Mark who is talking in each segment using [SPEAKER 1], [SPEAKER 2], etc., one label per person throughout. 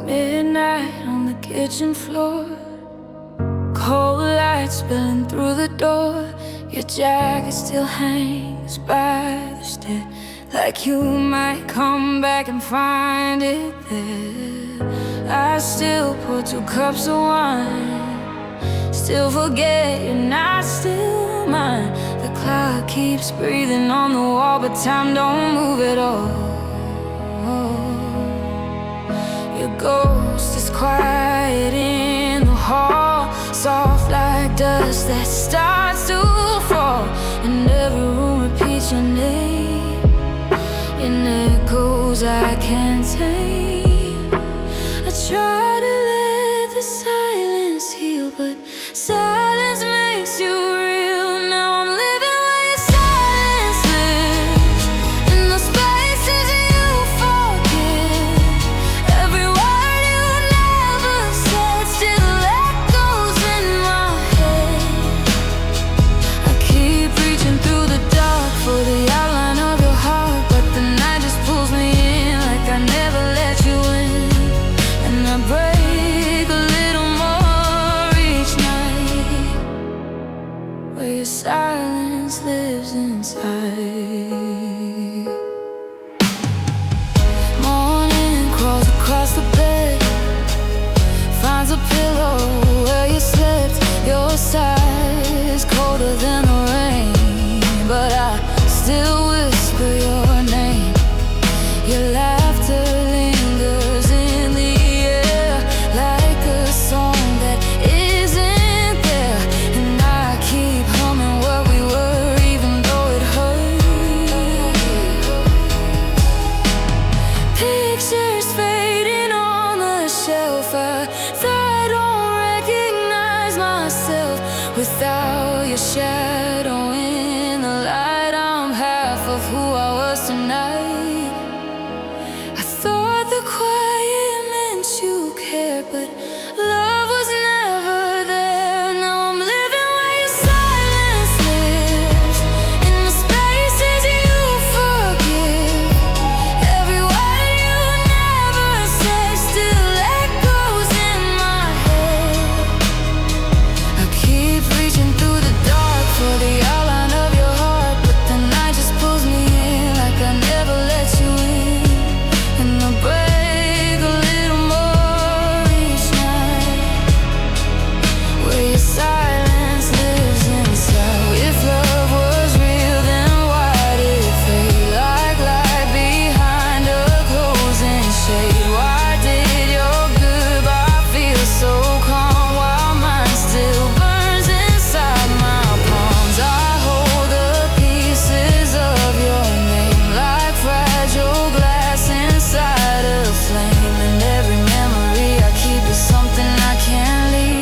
[SPEAKER 1] Midnight on the kitchen floor, cold light spilling through the door. Your jacket still hangs by the stair, like you might come back and find it there. I still pour 2 cups of wine, still forget you're not still mine. The clock keeps breathing on the wall, but time don't move at all. Your ghost is quiet in the hall, soft like dust that starts to fall. And every room repeats your name in echoes I can't tame. I try to let the silence heal, but silence makes you real. Now I'm living where your silence lives, in the spaces you forget. Every word you never said still echoes in my head. I keep reaching through the dark for the outline of your heart, but the night just pulls me in like I never let you in. And I break a little more each night, where your silence lives inside. Morning crawls across the bed, finds a pillow where you slept. Your sigh's colder than the rain, but I still whisper your name. Your laughter lingers in the air, like a song that isn't there. And I keep humming what we were, even though it hurt. Pictures fading on the shelf, I don't recognize myself without your shadow in the light. I'm half of who I was tonight. I thought the quiet meant you cared, but love was never there. Now I'm living where your silence lives, in the spaces you forgive. Every word you never said still echoes in my head. I keep reaching through the dark for the outline of your heart, but the night just pulls me in like I never let you in. And I break a little more each night, where your silence lives inside. If love was real, then why did it fade like light behind a closing shade? Why did your goodbye feel so calm while mine still burns inside my palms? I hold the pieces of your name like fragile glass inside a flame. And every memory I keep is something I can't leave.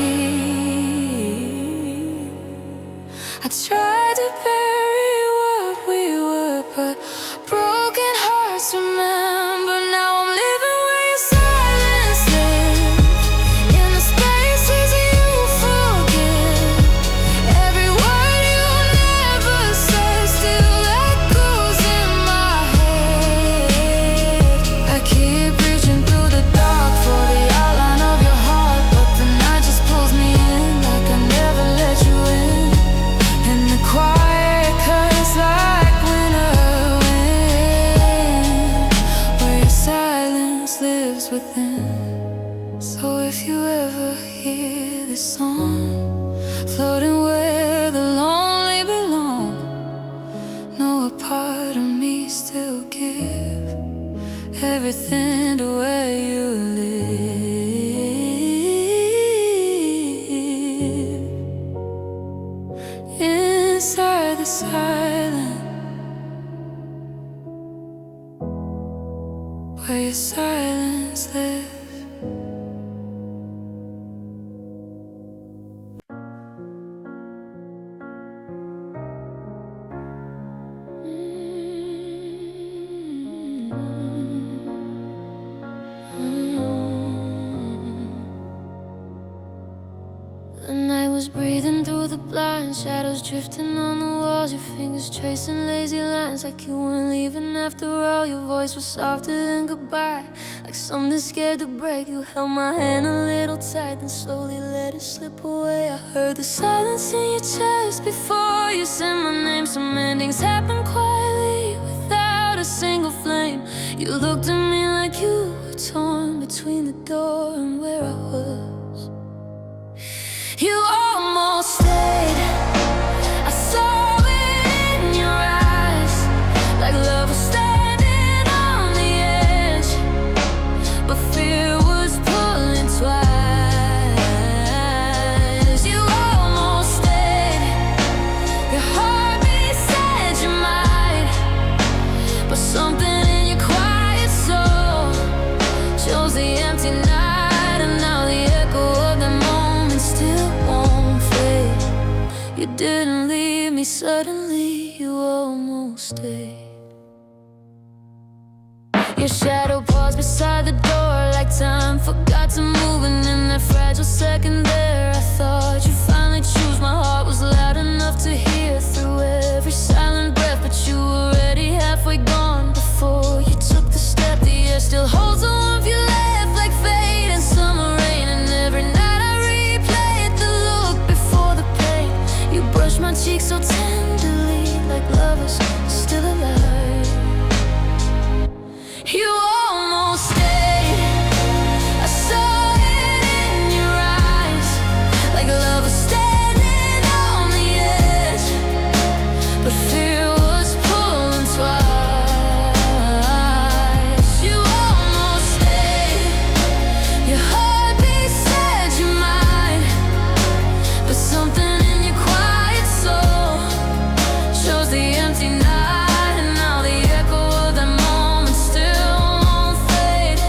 [SPEAKER 1] I tried to bury what we were, but broken hearts remember. Now I'm living where your silence lives, in the spaces you forget. Every word you never said still echoes in my head. I keep reaching through the dark for the outline of your heart, but the night just pulls me in like I never let you in. And the quiet cuts like winter wind, where your silence lives within. So if you ever hear this song, floating where the lonely belong, know a part of me still give everything to where you live. Inside the silence, where your silence lives. The night was breathing through the blind, shadows drifting on the walls, your fingers tracing lazy lines like you weren't leaving after all. Your voice was softer than goodbye, like something scared to break. You held my hand a little tight, then slowly let it slip away. I heard the silence in your chest before you said my name. Some endings happen quietly without a single flame. You looked at me like you were torn between the door and where I was. You almost stayed. I saw it in your eyes, like love was standing on the edge, but fear was pulling twice. You almost stayed. Your heartbeat said you might, but something in your quiet soul chose the empty night, and now the echo of that moment still won't fade. You didn't leave me suddenly, you almost stayed. Your shadow paused beside the door, like time forgot to move, and in that fragile second there, I thought you'd finally choose. My heart was loud enough to hear through every silent breath, but you were already halfway gone before you took the step. The air still holds the warmth you left, like fate and summer rain, and every night I replayed the look before the pain. You brushed my cheek so tenderly, like love was still alive. You almost stayed. I saw it in your eyes, like love was standing on the edge, but fear was pulling twice. You almost stayed. Your heartbeat said you might, but something in your quiet soul chose the empty night, and now the echo of that moment still won't fade.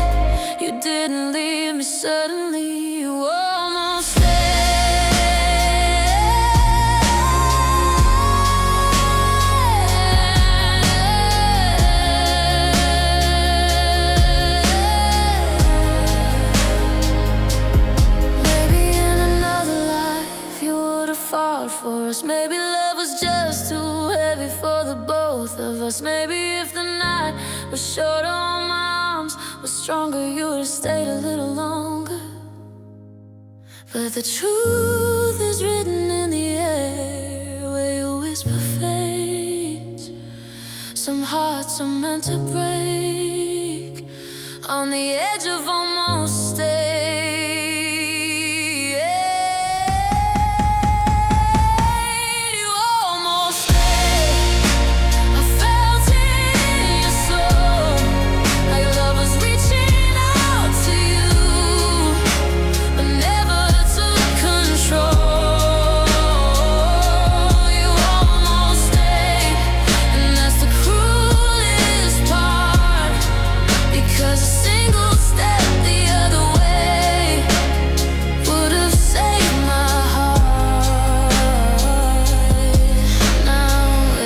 [SPEAKER 1] You didn't leave me suddenly, you almost stayed. Maybe in another life you would have fought for us. Maybe love was just too heavy for the both of us. Maybe if the night was shorter on my arms was stronger, you would have stayed a little longer. But the truth is written in the air, where your whisper fades. Some hearts are meant to break on the edge of almost stay. You almost stayed. I felt it in your soul, like love was reaching out to you, but never took control. You almost stayed, and that's the cruelest part, because a single step the other way would have saved my heart. Now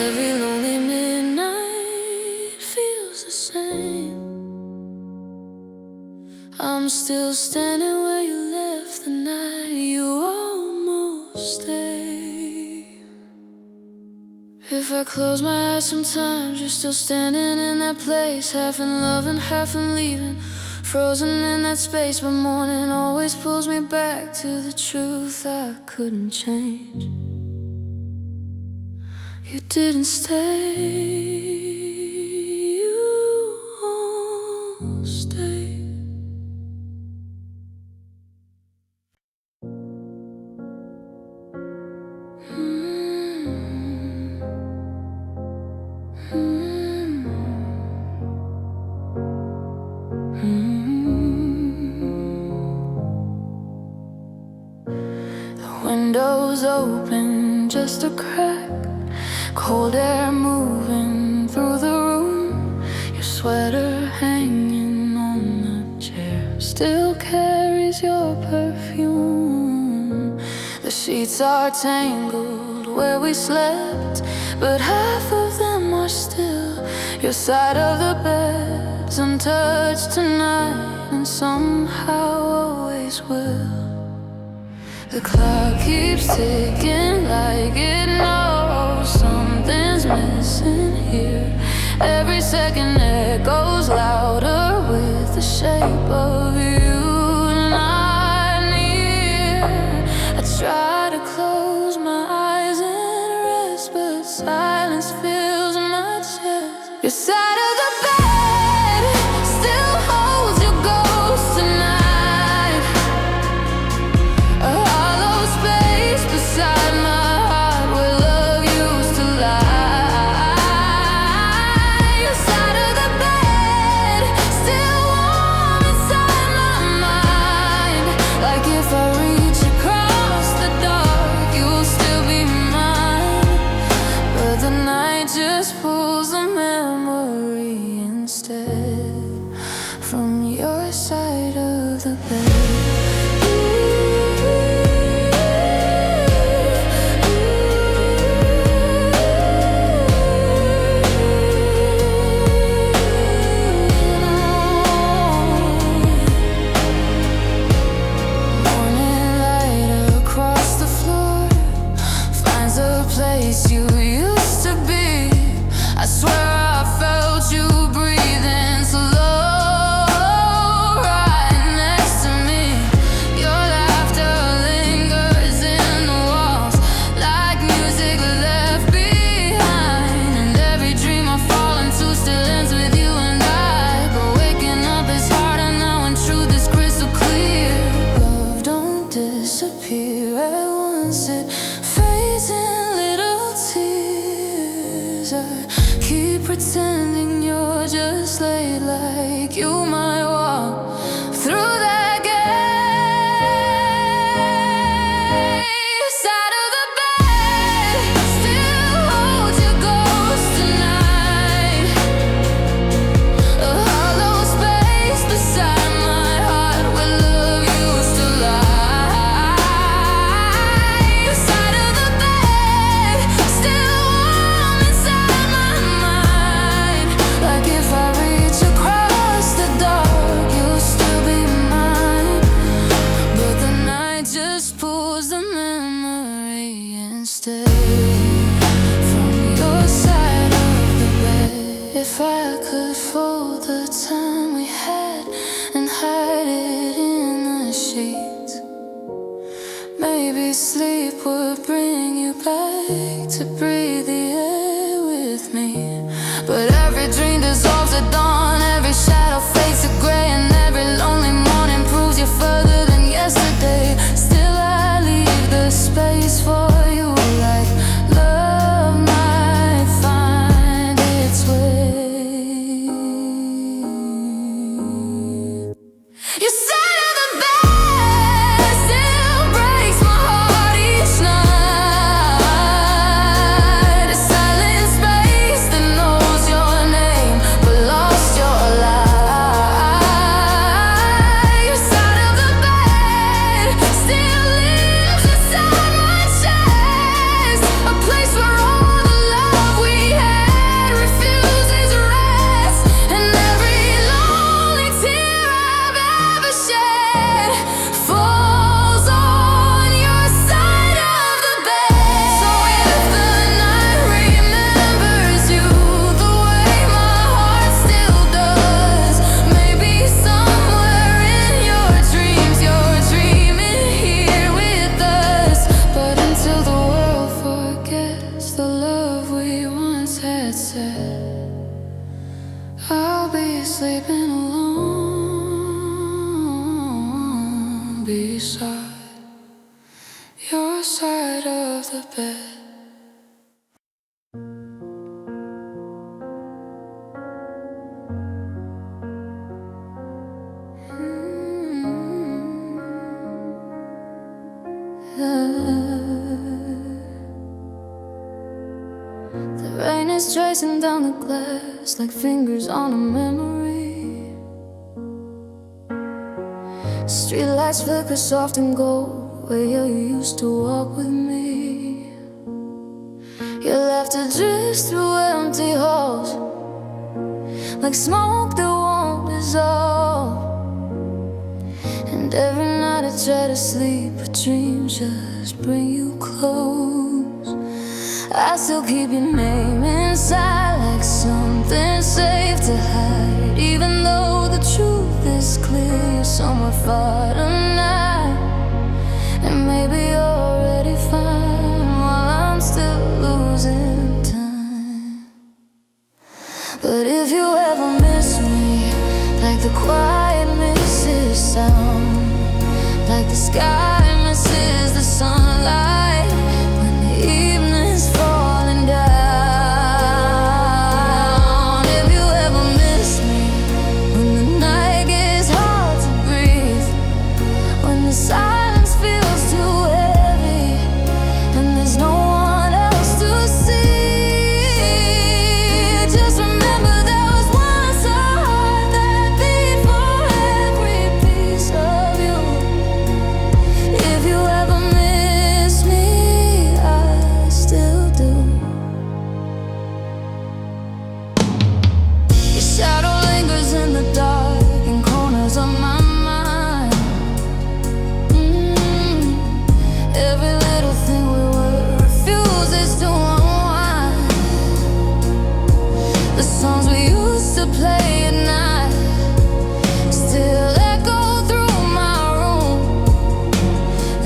[SPEAKER 1] every lonely midnight feels the same. I'm still standing where you left the night you almost stayed. If I close my eyes sometimes, you're still standing in that place, half in love and half in leaving, frozen in that space. But morning always pulls me back to the truth I couldn't change. You didn't stay. You almost stayed. The window's open, just a crack, cold air moving through the room. Your sweater hanging on the chair still carries your perfume. The sheets are tangled where we slept, but half of them are still. Your side of the bed's untouched tonight, and somehow always will. The clock keeps ticking like it knows something's missing here. Every second echoes louder with the shape of you not near. I try to close my eyes and rest, but silence fills my chest. Your side of the bed still holds your ghost tonight. A hollow space beside my heart where love used to lie. Your side of the bed still warm inside my mind. Like if I reach across the dark, you'll still be mine. But the night just pulls the memory instead from your side of the bed. Morning light across the floor finds a place you used to be. I swear I felt you breathing slow right next to me. Your laughter lingers in the walls like music left behind. And every dream I fall into still ends with you and I. But waking up is harder now and truth is crystal clear. Love don't disappear at once, it fades in little tears. I keep pretending you're just late, like you might walk through that gate. Side of the bed still holds your ghost tonight. A hollow space beside my heart where love used to lie. Your side of the bed still warm inside my mind. Like if I reach across the dark, you'll still be mine. But the night just pulls the memory instead from your side of the bed. If I could fold the time we had and hide it in the sheets, maybe sleep would bring you back to breathe the air with me. But every dream dissolves at dawn, every shadow fades to gray, and every lonely morning proves you're further than yesterday. Still I leave the space for you, like love might find its way. Your side of the bed still breaks my heart each night. A silent space that knows your name but lost your light. Your side of the bed still lives inside my chest. A place where all the love we had refuses rest. And every lonely tear I've ever shed falls on your side of the bed. So if the night remembers you the way my heart still does, maybe somewhere in your dreams you're dreaming here with us. But until the world forgets the love we once had said, I'll be sleeping alone beside your side of the bed. The rain is tracing down the glass like fingers on a memory. Streetlights flicker soft and gold where you used to walk with me. Your laughter drifts through empty halls like smoke that won't dissolve. And every night I try to sleep, but dreams just bring you close. I still keep your name inside like something safe to hide, even though the truth is clear, you're somewhere far tonight. And maybe you're already fine while I'm still losing time. But if you ever miss me, like the quiet misses sound, like the sky misses the sunlight when the evening's falling down. If you ever miss me, when the night gets hard to breathe, when the silence feels too heavy and there's no one else to see, just remember there was once a heart that beat for every piece of you. If you ever miss me, I still do. Your shadow lingers in the dark, in corners of my mind. Every little thing we were refuses to unwind. The songs we used to play at night still echo through my room,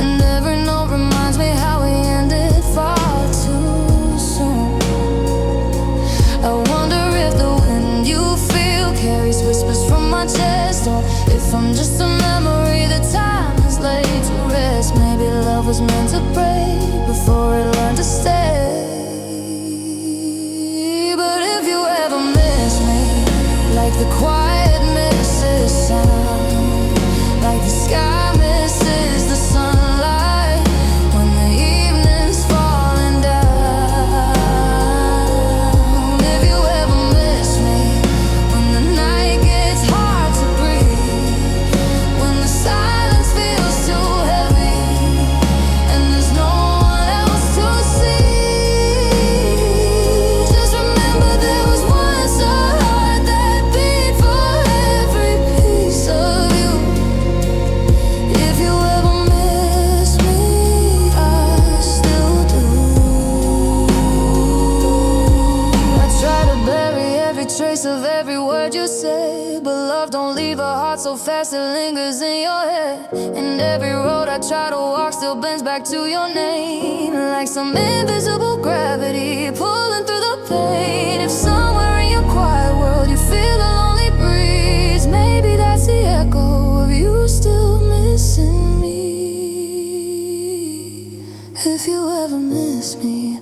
[SPEAKER 1] and every note reminds me how we ended far too soon. I wonder if the wind you feel carries whispers from my chest, or if I'm just a memory that time is laid to rest. Maybe love was meant to break before it learned to stay. But if you ever miss me, like the quiet misses sound, like the sky misses the sunlight when the evening's falling down. If you ever miss me, when the night gets hard to breathe, when the silence feels too heavy and there's no one else to see, just remember there was once a heart that beat for every piece of you. If you ever miss me, I still do. I try to bury every trace of every word you say, but love don't leave a heart so fast it lingers in your head. And every road I try to walk still bends back to your name, like some invisible gravity pulling through the pain. If somewhere in your quiet world you feel a lonely breeze, maybe that's the echo of you still missing me. If you ever miss me,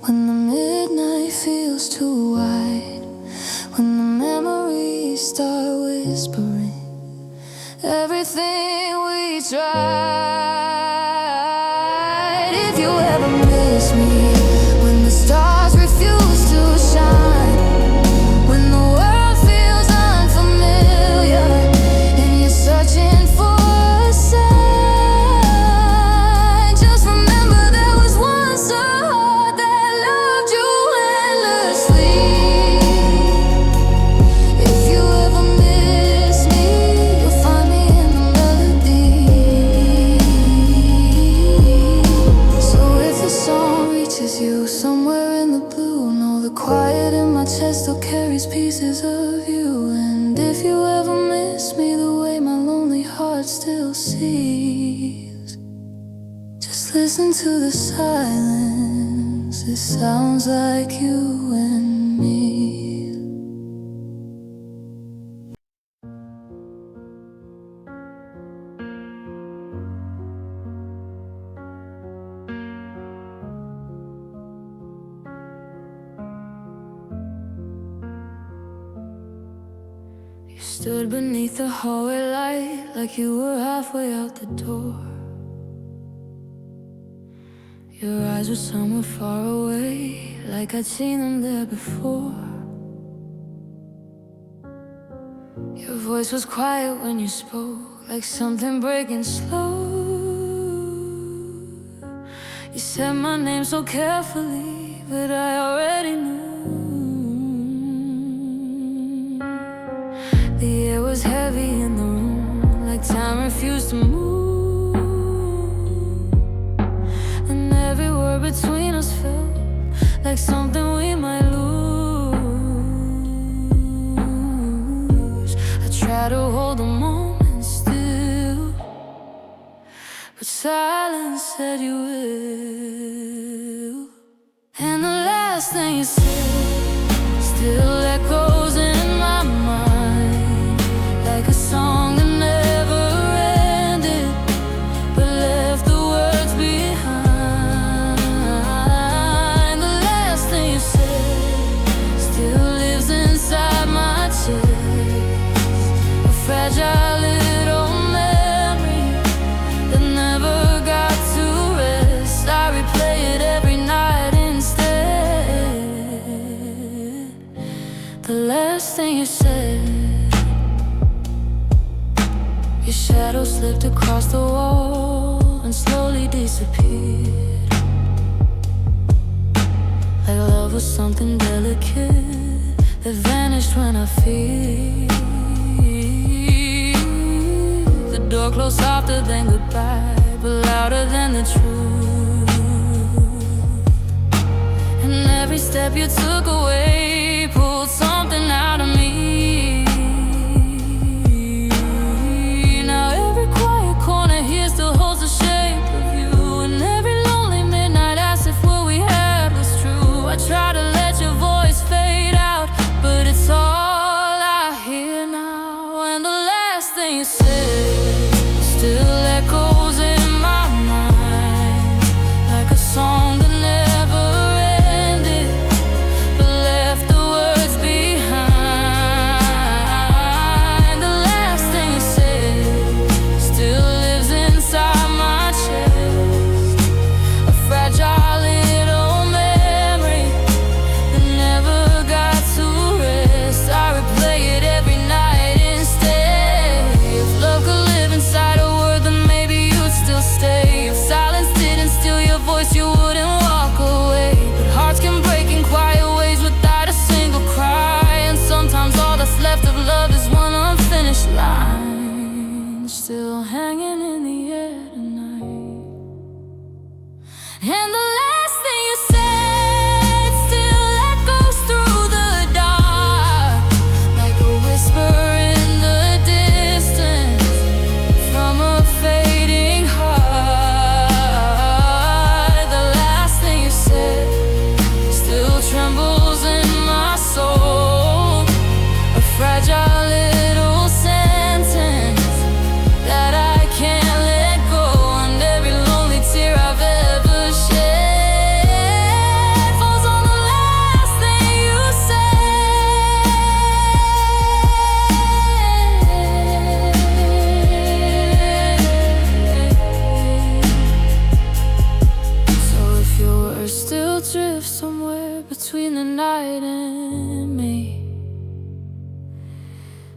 [SPEAKER 1] when the midnight feels too wide, when the memories start whispering everything we tried. If you ever miss me, when the stars refuse to shine, when the world feels unfamiliar and you're searching for a sign, just remember there was once a heart that loved you endlessly. If you ever miss me, you'll find me in the melodies. So if a song reaches you somewhere in the blue, know the quiet in my chest still carries pieces of you. And if you ever miss me the way my lonely heart still sees, just listen to the silence, it sounds like you and me. You stood beneath the hallway light like you were halfway out the door. Your eyes were somewhere far away, like I'd seen them there before. Your voice was quiet when you spoke, like something breaking slow. You said my name so carefully, but I already knew. The air was heavy in the room, like time refused to move, and every word between us felt like something we might lose. I try to hold the moment still, but silence said you will. And the last thing you said still echoes in my mind, like a song that never ended, but left the words behind. The last thing you said still lives inside my chest, a fragile little memory that never got to rest. I replay it every night instead. The last thing you said, your shadow slipped across the wall and slowly disappeared, like love was something delicate that vanished when I feared. The door closed softer than goodbye, but louder than the truth. And every step you took away pulled something out of me. Now every quiet corner here still holds the shape of you, and every lonely midnight asks if what we had was true. I try to let your voice fade out, but it's all I hear now. And the last thing you said still echoes in my mind, like a song that never ended, but left the words behind. The last thing you said still lives inside my chest, a fragile little memory that never got to rest. I replay it every night instead. If love could live inside a word, then maybe you'd still stay. If silence didn't steal your voice, you wouldn't walk away. But hearts can break in quiet ways without a single cry, and sometimes all that's left of love is one unfinished line, still hanging in the air tonight. And the last thing you said still echoes through the dark, like a whisper in the distance from a fading heart. The last thing you said still trembles in my soul, a fragile little sentence that I can't let go. And every lonely tear I've ever shed falls on the last thing you said. So if your words still drift somewhere between the night and me,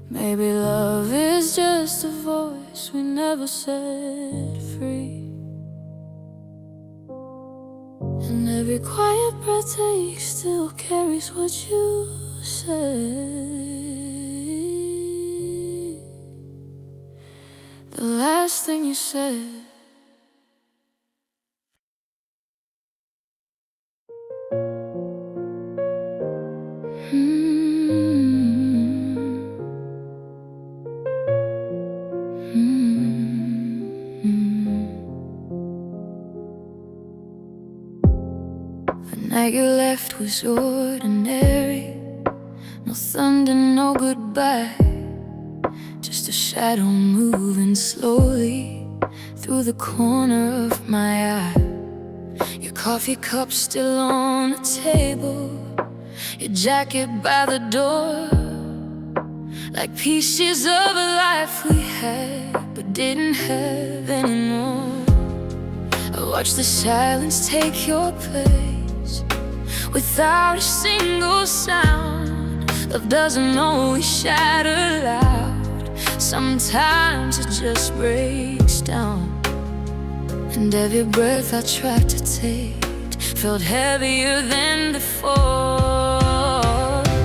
[SPEAKER 1] maybe love is just a voice we never set free. And every quiet breath take still carries what you said. The last thing you said. The night you left was ordinary, no thunder, no goodbye, just a shadow moving slowly through the corner of my eye. Your coffee cup still on the table, your jacket by the door, like pieces of a life we had but didn't have anymore. I watch the silence take your place without a single sound. Love doesn't always shatter loud, sometimes it just breaks down. And every breath I tried to take felt heavier than before.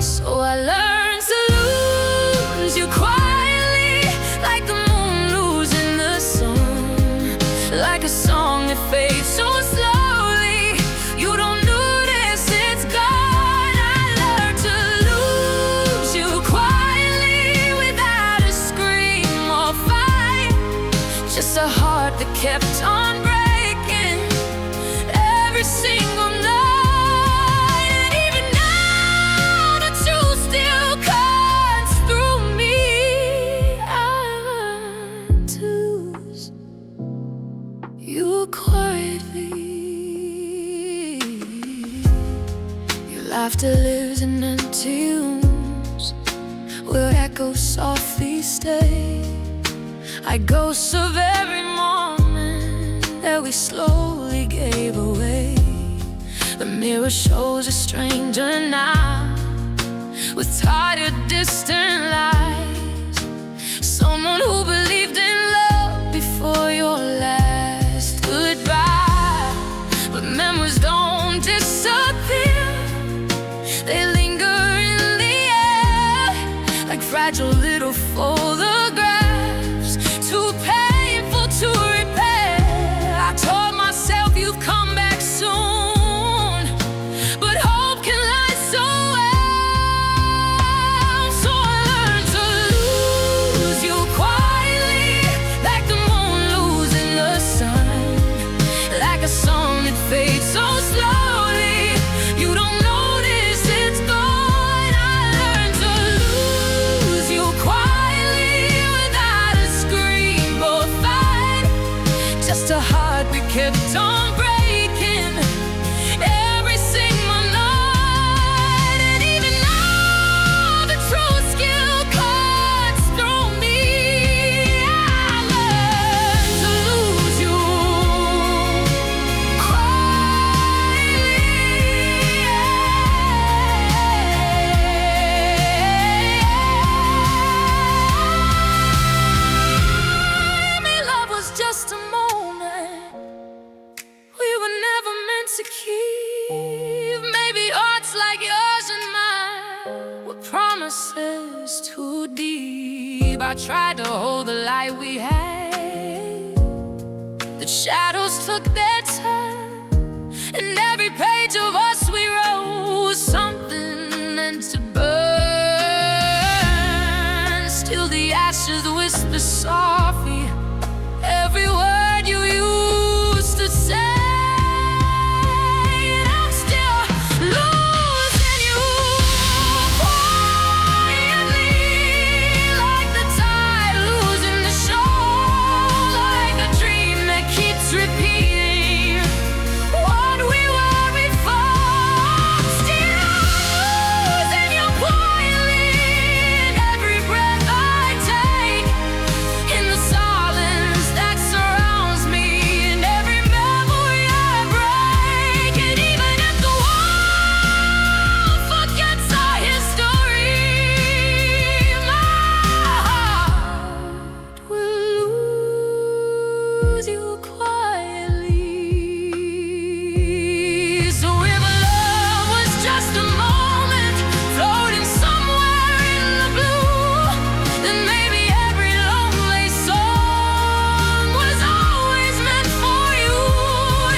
[SPEAKER 1] So I learned to lose you quietly, like the moon losing the just a heart that kept on breaking every single night. And even now the truth still cuts through me. I learned to lose you quietly. Your laughter lives in empty rooms where echoes softly stay. I ghosts of every moment that we slowly gave away. The mirror shows a stranger now, with tired, distant lies. Someone who believed in love before your last goodbye. But memories don't disappear, they linger in the air like fragile little photographs, too painful to repair. I told myself you'd come back soon, but hope can lie so well. So I learned to lose you quietly, like the moon losing the sun, like a song that fades so slowly you don't notice it's gone. I learned to lose you quietly without a scream or fight, just a heart we kept on breaking every single night. And even now the truth still cuts through me. I learned to lose you quietly. Love was just a moment we were never meant to keep. Maybe hearts like yours and mine were promises too deep. I tried to hold the light we had, the shadows took their turn, and every page of us we wrote was something meant to burn. Still the ashes whisper softly every word you used to say. And I'm still losing you quietly, like the tide losing the shore, like a dream that keeps repeating what we were before. Still losing you quietly in every breath I take, in the silence that surrounds me, in every memory I break. And even if the world forgets our history, my heart will lose you quietly. So if love was just a moment floating somewhere in the blue, then maybe every lonely song was always meant for you.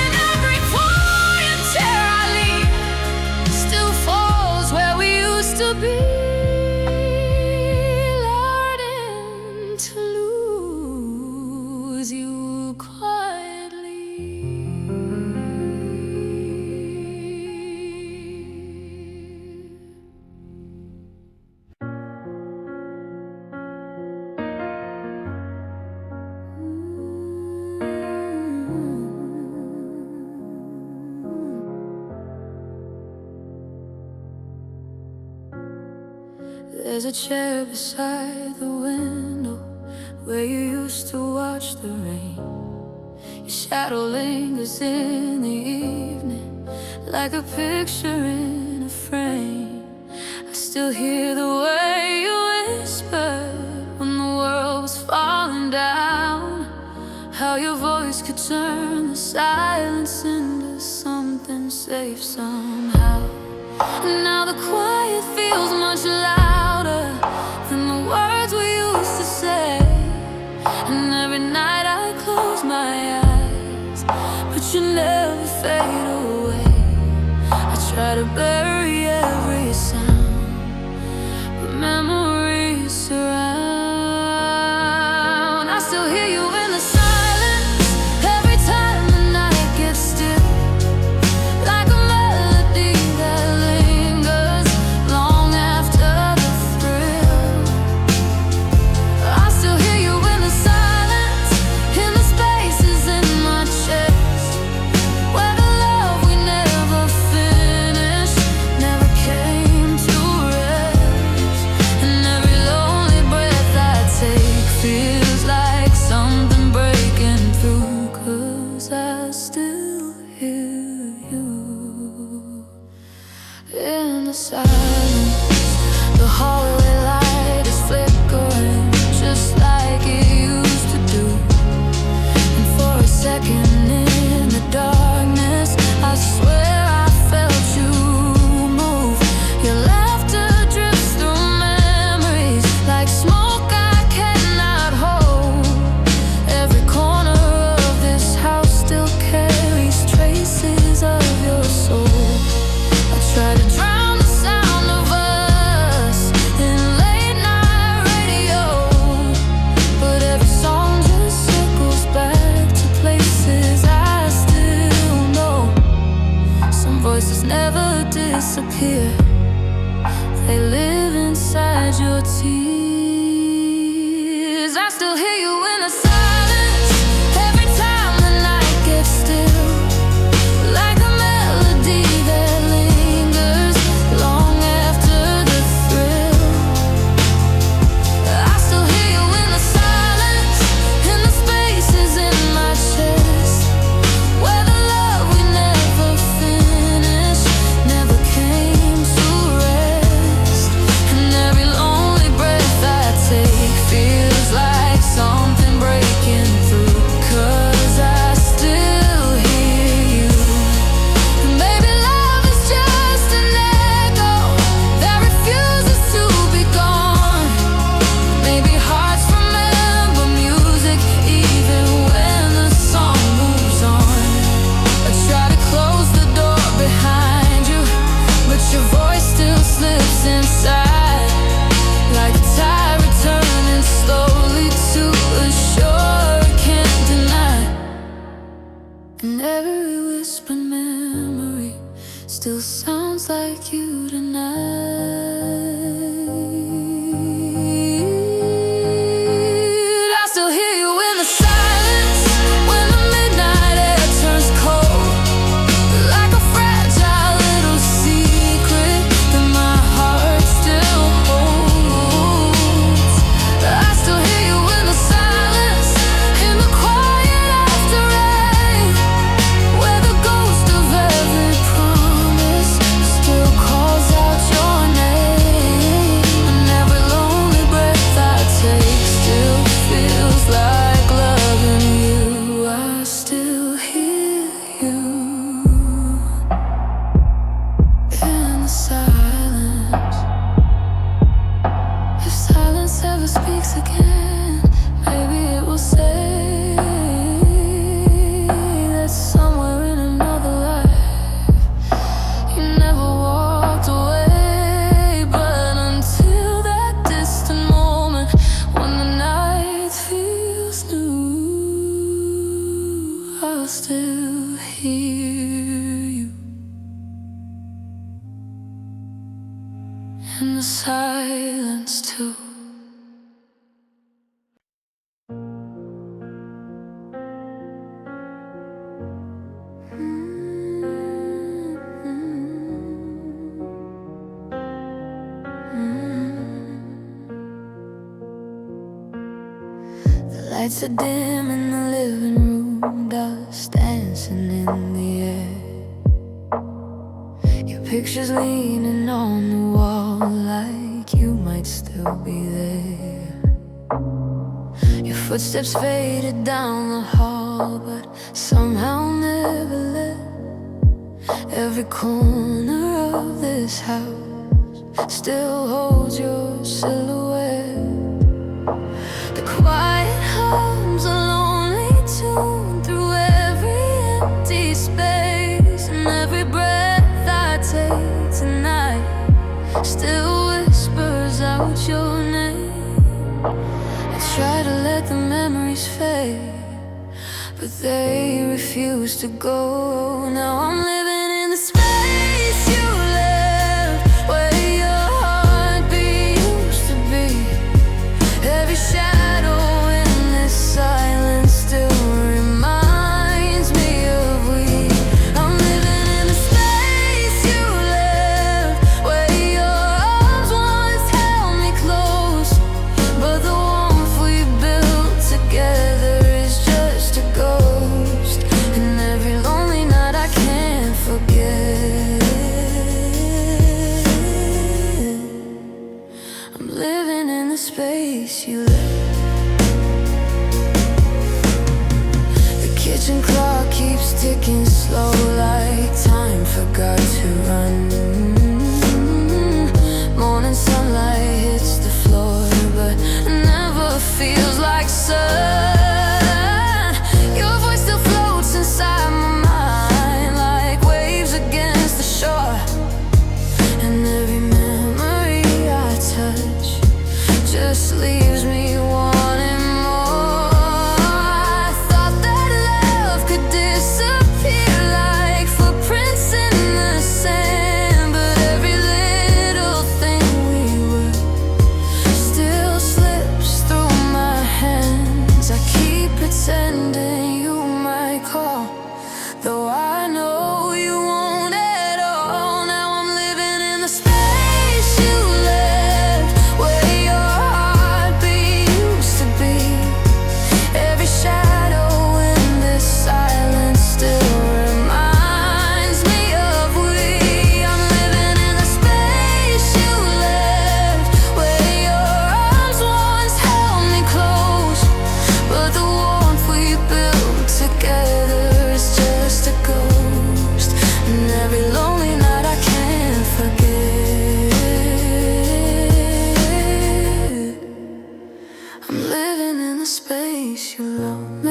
[SPEAKER 1] And every quiet tear I leave still falls where we used to be. Learning to lose you quietly. There's a chair beside the window where you used to watch the rain. Your shadow lingers in the evening like a picture in a frame. I still hear the way you whispered when the world was falling down, how your voice could turn the silence into something safe somehow. And now the quiet feels much louder than the words we used to say. And every night I close my eyes, but you never fade away. I try to bury every sound, but memories surround. I still hear you in the sun. disappear. They live inside your tears. I still hear you in the silence every time the night gets still, like a melody that lingers long after the thrill. I still hear you in the silence, in the spaces in my chest, where the love we never finished never came to rest. And every lonely breath I take feels like something breaking through, 'cause I still hear you. And maybe love is just an echo that refuses to be gone. Maybe hearts remember music even when the song moves on. I try to close the door behind you, but your voice still slips inside, like a tide returning slowly to a shore I can't deny. And every whispered memory still sounds like you tonight. I still hear you in the silence when the midnight air turns cold, like a fragile little secret that my heart still holds. I still hear you in the silence, in the quiet after rain, where the ghost of every promise still calls out your name. And every lonely breath I take still feels like loving you. I still hear you in the silence. If silence ever speaks again, maybe it will say that somewhere in another life you never walked away. But until that distant moment when the night feels new, I'll still hear you in the silence too. The lights are dim in the living room, dust dancing in the air. Your picture's leaning on the wall like you might still be there. Your footsteps faded down the hall, but somehow never left. Every corner of this house still holds your silhouette. The quiet hums a lonely tune through every empty space, and every breath I take tonight still whispers out your name. I try to let the memories fade, but they refuse to go. Now I'm living in the space you left, where your heartbeat used to be. Every shadow in this silence still reminds me of we. I'm living in the space you left, where your arms once held me close, but the warmth we built together is just a ghost. And every lonely night I can't forget. I'm living in the space you left. The kitchen clock keeps ticking slow, like time forgot to run. Morning sunlight hits the floor, but never feels like sun. Your voice still floats inside my mind like waves against the shore. And every memory I touch just leaves me wanting more. I thought that love could disappear like footprints in the sand, but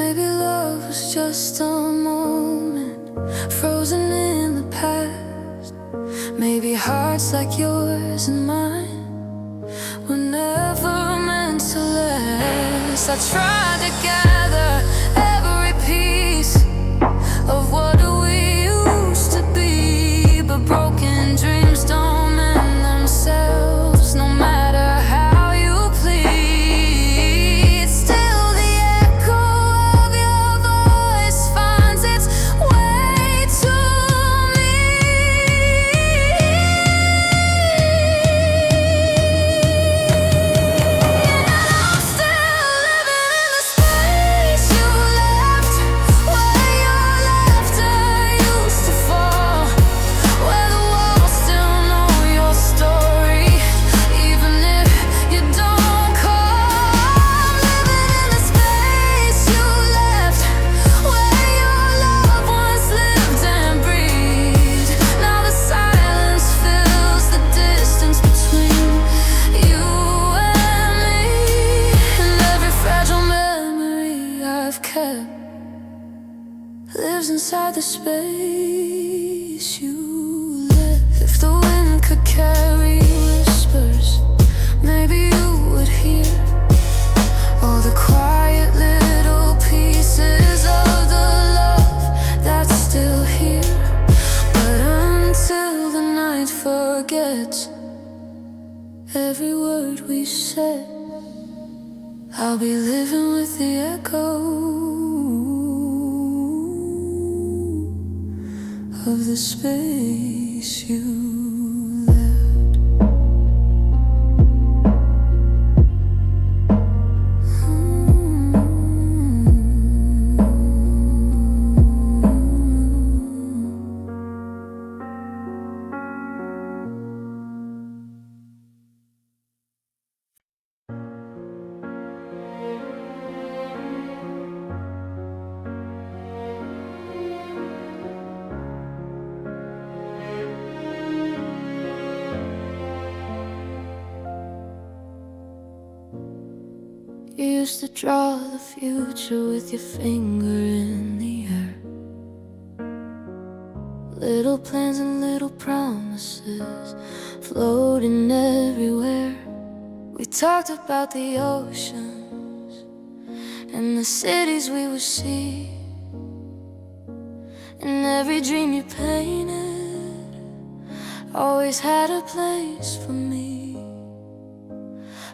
[SPEAKER 1] maybe love was just a moment frozen in the past. Maybe hearts like yours and mine were never meant to last. I tried to gather every piece of what we used to be, but broken dreams don't mend themselves, no matter how you plead. Still the echo of your voice finds its way to me, and I'm still living in the space you left, where your laughter used to fall, where the walls still know your story, even if you don't call. I'm living in the space you left, where your loved ones lived and breathed. Now the silence fills the distance between you and me, and every fragile memory I've kept lives inside the space you left. If the wind could carry whispers, maybe you would hear all the quiet little pieces of the love that's still here. But until the night forgets every word we said, I'll be living with the echo of the space you left. You used to draw the future with your finger in the air. Little plans and little promises floating everywhere. We talked about the oceans and the cities we would see, and every dream you painted always had a place for me.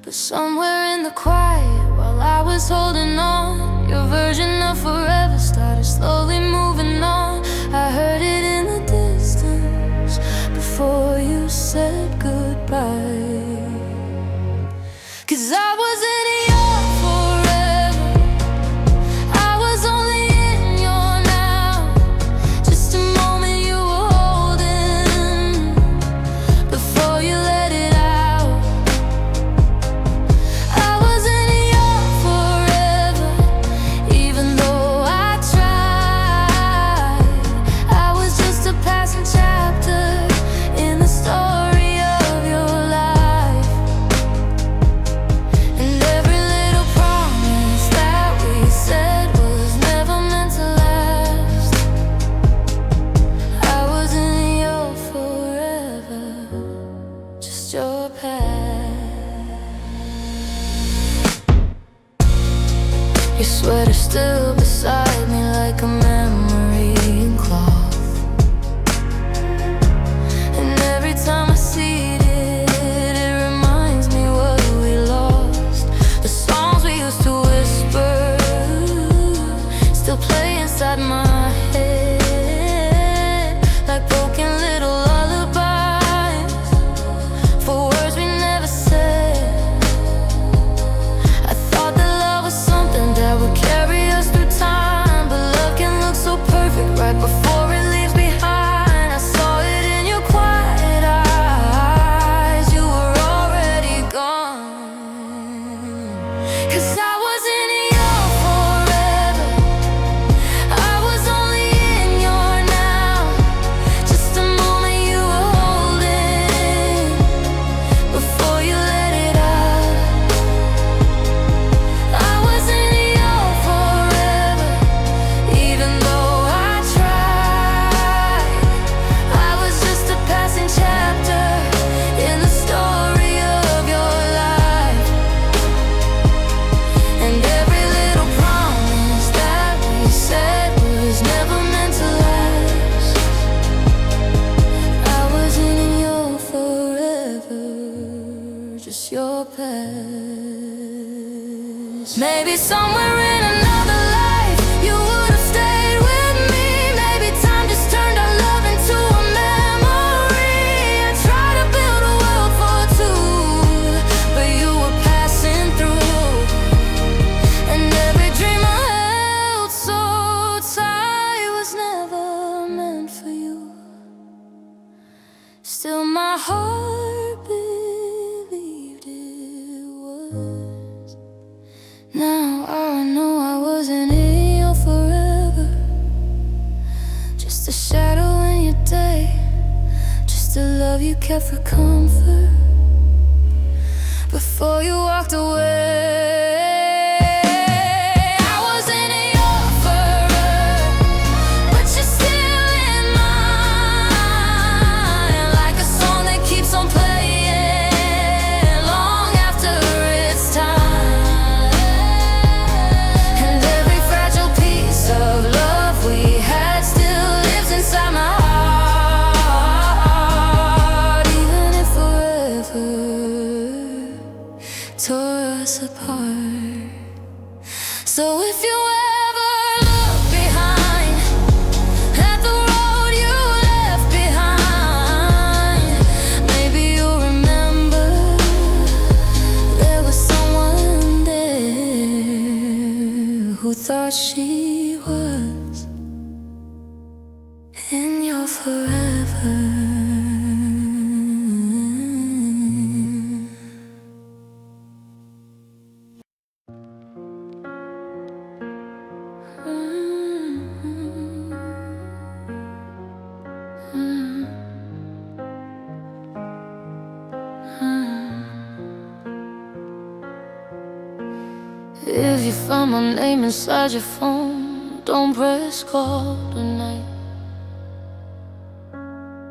[SPEAKER 1] But somewhere in the quiet, while I was holding on, your version of forever started slowly moving on. I heard it in the distance before you said goodbye. 'Cause I wasn't your forever, I was only in your now, just a moment you were holding before you let it out. I wasn't your forever, even though I tried. I was just a passing chapter in the story of your life. And every little promise that we said was never meant to last. I wasn't your forever, just your past. Your sweater still beside me like a memory in cloth, and every time I see it, it reminds me what we lost. The songs we used to whisper still play inside my head like broken little lullabies for words we never said. I thought that love was something that would carry us through time, but love can look so perfect right before it leaves behind. I saw it in your quiet eyes, you were already gone. 'Cause I wasn't your forever, I was only in Maybe somewhere in another life you would have stayed with me. Maybe time just turned our love into a memory. I tried to build a world for two, but you were passing through. And every dream I held so tight was never meant for you. Still my heart believed it was. Now I know I wasn't in your forever, just a shadow in your day, just a love you kept for comfort before you walked away. I wasn't in your forever, but you're still in mine, like a song that keeps on playing long after it's time. And every fragile piece of love we had still lives inside my heart, even if forever tore us apart. So if you ever look behind at the road you left behind, maybe you'll remember there was someone there who thought she was in your forever. If you find my name inside your phone, don't press call tonight.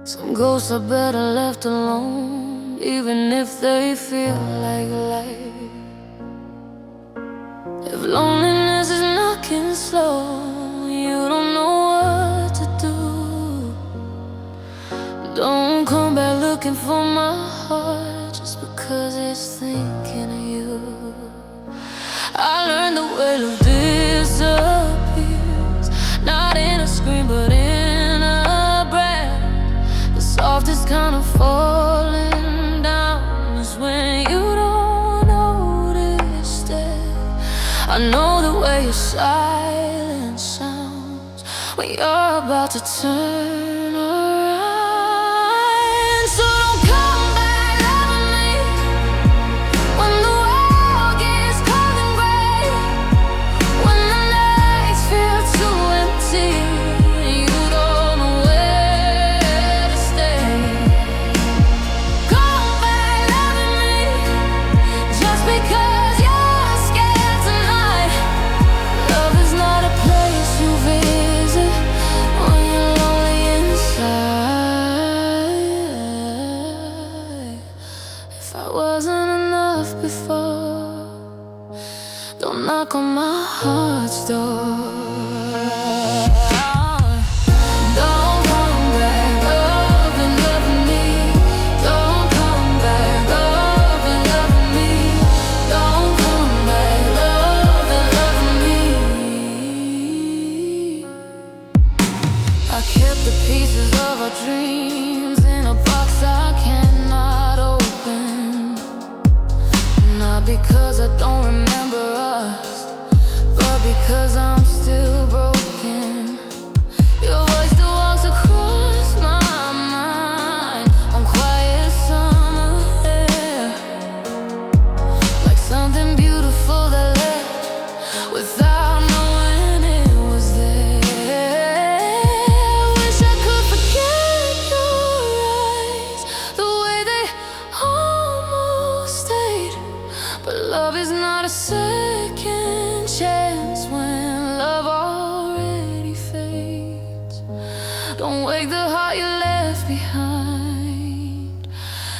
[SPEAKER 1] Some ghosts are better left alone, even if they feel like light. If loneliness is knocking slow, you don't know what to do. Don't come back looking for my heart just because it's thinking of you. I learned the way love disappears, not in a scream but in a breath. The softest kind of falling down is when you don't notice it. I know the way your silence sounds when you're about to turn around. So don't come back loving me when the world gets cold and gray, when the nights feel too empty and you don't know where to stay. Come back loving me just because you're scared tonight. Love is not a place you visit when you're lonely inside. If I wasn't enough before, don't knock on my heart's door. Don't come back loving me. Don't come back loving me. Don't come back loving me. I kept the pieces of our dreams in a box I cannot open. Not because I don't remember us, but because I'm still broken. Your voice still walks across my mind on quiet summer air, like something beautiful that left without knowing it was there. Wish I could forget your eyes, the way they almost stayed. But love is not a second chance when love already fades. Don't wake the heart you left behind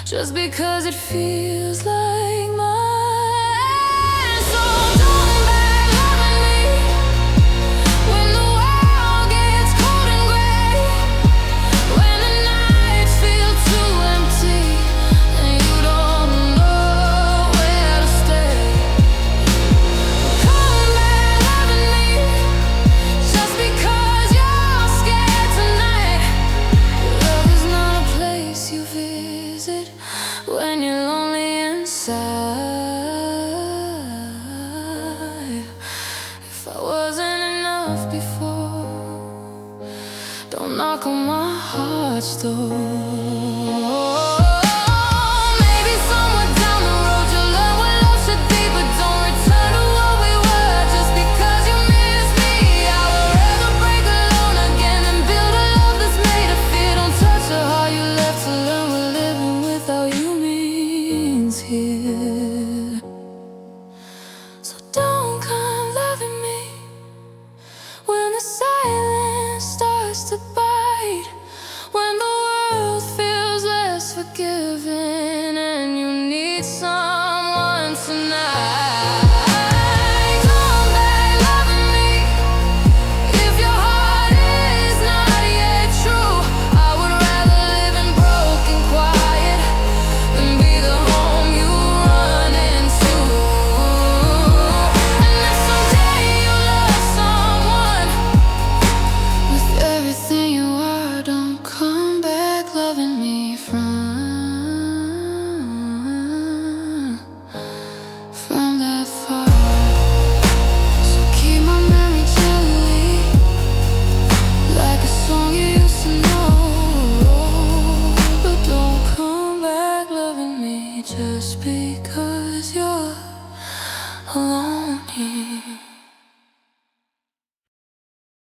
[SPEAKER 1] just because it feels like mine. So don't come back loving me when the world gets cold and gray, when the nights feel too empty and you don't know where to stay. enough before. Don't knock on my heart's door. Maybe somewhere down the road you'll learn what love should be, but don't return to what we were just because you miss me. I would rather break alone again and build a love that's made of fear. Don't touch the heart you left to learn what living without you means here. So don't come loving me when the sun